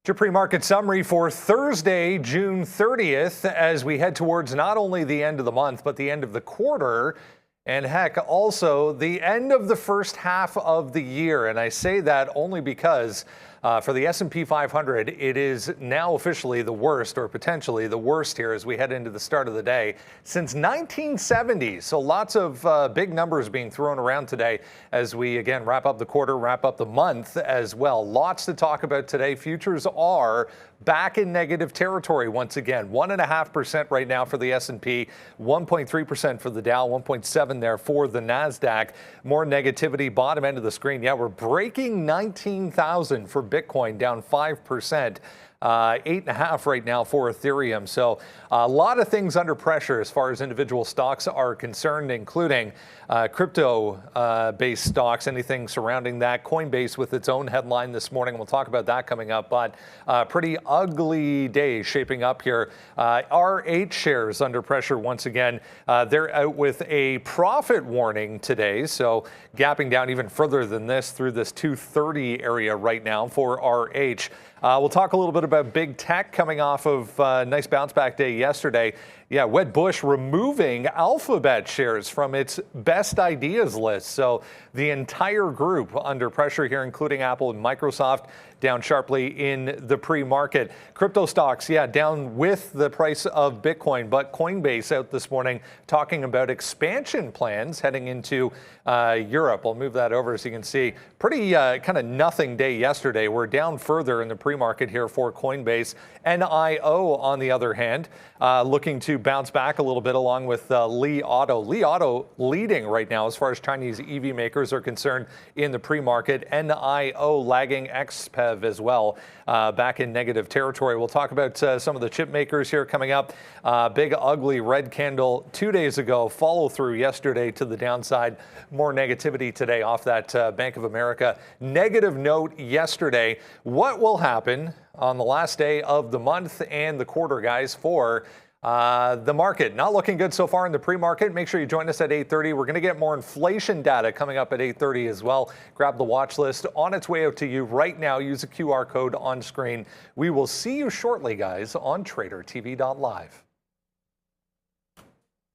Your pre-market summary for Thursday, June 30th, as we head towards not only the end of the month, but the end of the quarter, and heck, also the end of the first half of the year. And I say that only because for the S&P 500, it is now officially the worst, or potentially the worst here as we head into the start of the day since 1970. So lots of big numbers being thrown around today as we again wrap up the quarter, wrap up the month as well. Lots to talk about today. Futures are back in negative territory once again. 1.5% right now for the S&P, 1.3% for the Dow, 1.7 there for the NASDAQ. More negativity, bottom end of the screen. Yeah, we're breaking 19,000 for Bitcoin, down 5%. 8.5 right now for Ethereum. So a lot of things under pressure as far as individual stocks are concerned, including crypto-based stocks, anything surrounding that. Coinbase with its own headline this morning. We'll talk about that coming up, but pretty ugly day shaping up here. RH shares under pressure once again. They're out with a profit warning today, so gapping down even further than this through this 230 area right now for RH. We'll talk a little bit about big tech coming off of a nice bounce back day yesterday. Yeah, Wedbush removing Alphabet shares from its best ideas list. So the entire group under pressure here, including Apple and Microsoft, down sharply in the pre-market. Crypto stocks, yeah, down with the price of Bitcoin, but Coinbase out this morning talking about expansion plans heading into Europe. I'll move that over so you can see. Pretty kind of nothing day yesterday. We're down further in the pre-market here for Coinbase. NIO, on the other hand, looking to bounce back a little bit along with Li Auto. Li Auto leading right now as far as Chinese EV makers are concerned in the pre-market. NIO lagging XPEV as well, back in negative territory. We'll talk about some of the chip makers here coming up. Big ugly red candle 2 days ago, follow through yesterday to the downside. More negativity today off that Bank of America negative note yesterday. What will happen on the last day of the month and the quarter, guys, for the market? Not looking good so far in the pre-market. Make sure you join us at 8:30. We're going to get more inflation data coming up at 8:30 as well. Grab the watch list on its way out to you right now. Use the QR code on screen. We will see you shortly, guys, on TraderTV.Live.